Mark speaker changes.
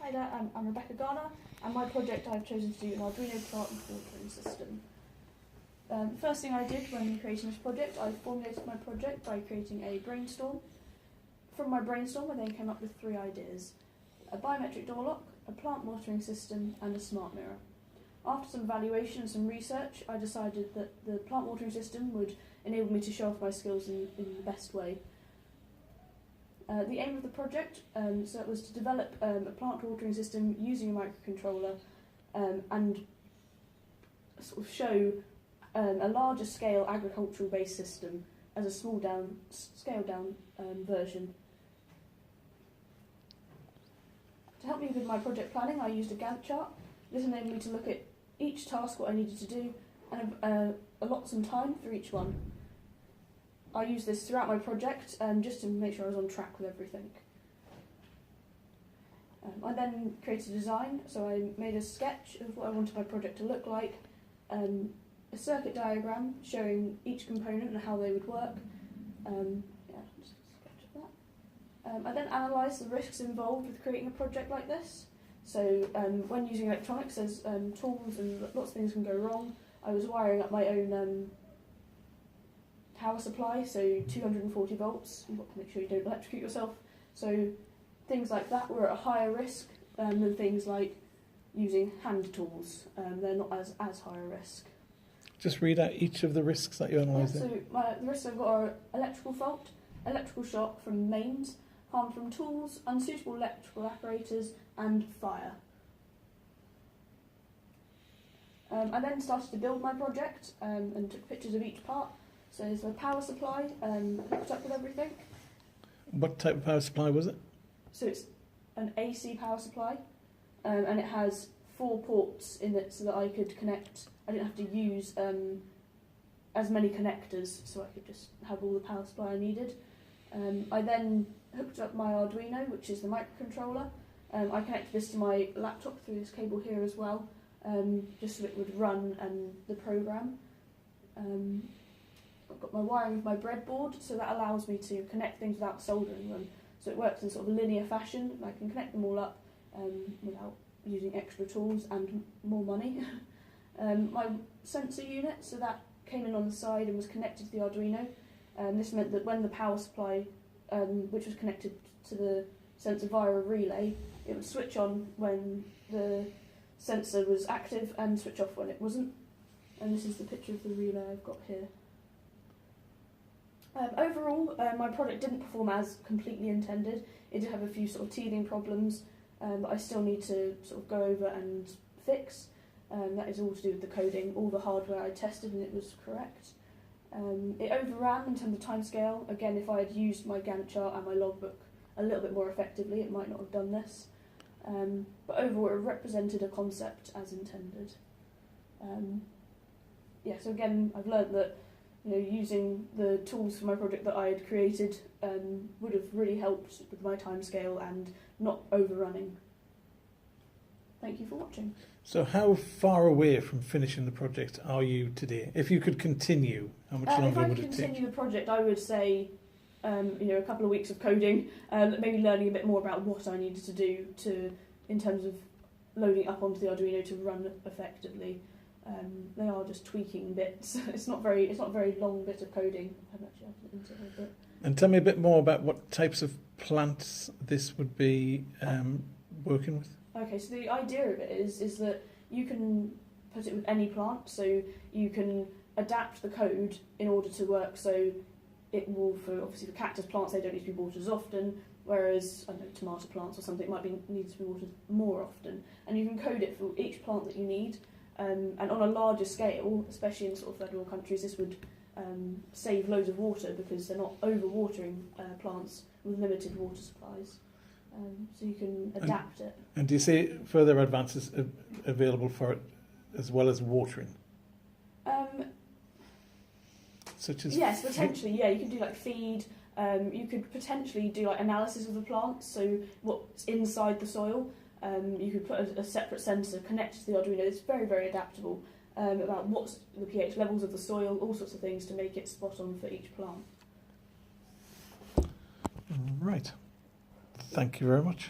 Speaker 1: Hi there, I'm Rebecca Garner, and my project I've chosen to do an Arduino plant watering system. The first thing I did when creating this project, I formulated my project by creating a brainstorm. From my brainstorm, I then came up with 3 ideas: a biometric door lock, a plant watering system, and a smart mirror. After some evaluation and some research, I decided that the plant watering system would enable me to show off my skills in the best way. The aim of the project so it was to develop a plant watering system using a microcontroller and sort of show a larger scale agricultural based system as a scaled down version. To help me with my project planning, I used a Gantt chart. This enabled me to look at each task, what I needed to do, and allot some time for each one. I used this throughout my project just to make sure I was on track with everything. I then created a design, so I made a sketch of what I wanted my project to look like, a circuit diagram showing each component and how they would work. Just a sketch of that. I then analysed the risks involved with creating a project like this. So when using electronics, there's tools and lots of things can go wrong. I was wiring up my own power supply, so 240 volts. You've got to make sure you don't electrocute yourself. So things like that were at a higher risk than things like using hand tools. They're not as high a risk.
Speaker 2: Just read out each of the risks that you analysed.
Speaker 1: So the risks I've got are electrical fault, electrical shock from mains, harm from tools, unsuitable electrical apparatus, and fire. I then started to build my project and took pictures of each part. So there's the power supply hooked up with everything.
Speaker 2: What type of power supply was it?
Speaker 1: So it's an AC power supply, and it has 4 ports in it so that I could connect. I didn't have to use as many connectors, so I could just have all the power supply I needed. I then hooked up my Arduino, which is the microcontroller. I connected this to my laptop through this cable here as well, just so it would run the program. I've got my wiring with my breadboard, so that allows me to connect things without soldering them. So it works in sort of a linear fashion, and I can connect them all up without using extra tools and more money. My sensor unit, so that came in on the side and was connected to the Arduino. This meant that when the power supply, which was connected to the sensor via a relay, it would switch on when the sensor was active and switch off when it wasn't. And this is the picture of the relay I've got here. Overall, my project didn't perform as completely intended. It did have a few sort of teething problems that I still need to sort of go over and fix. That is all to do with the coding. All the hardware I tested and it was correct. It overran in terms of timescale. Again, if I had used my Gantt chart and my logbook a little bit more effectively, it might not have done this. But overall, it represented a concept as intended. So again, I've learned that using the tools for my project that I had created would have really helped with my timescale and not overrunning. Thank you for watching.
Speaker 2: So how far away from finishing the project are you today? If you could continue, how much longer would it take?
Speaker 1: If I could continue the project, I would say a couple of weeks of coding, maybe learning a bit more about what I needed to do in terms of loading it up onto the Arduino to run effectively. They are just tweaking bits. It's not a very long bit of coding. I haven't actually added it into it a bit.
Speaker 2: And tell me a bit more about what types of plants this would be working with.
Speaker 1: Okay, so the idea of it is that you can put it with any plant, so you can adapt the code in order to work. So it will, for cactus plants, they don't need to be watered as often, whereas tomato plants or something needs to be watered more often. And you can code it for each plant that you need. And on a larger scale, especially in sort of third world countries, this would save loads of water because they're not over-watering plants with limited water supplies. So you can adapt it.
Speaker 2: And do you see further advances available for it as well as watering? Such as
Speaker 1: yes, potentially. Yeah, you can do like feed. You could potentially do like analysis of the plants, so what's inside the soil. You could put a separate sensor connected to the Arduino. It's very, very adaptable about what's the pH levels of the soil, all sorts of things to make it spot on for each plant.
Speaker 2: Right. Thank you very much.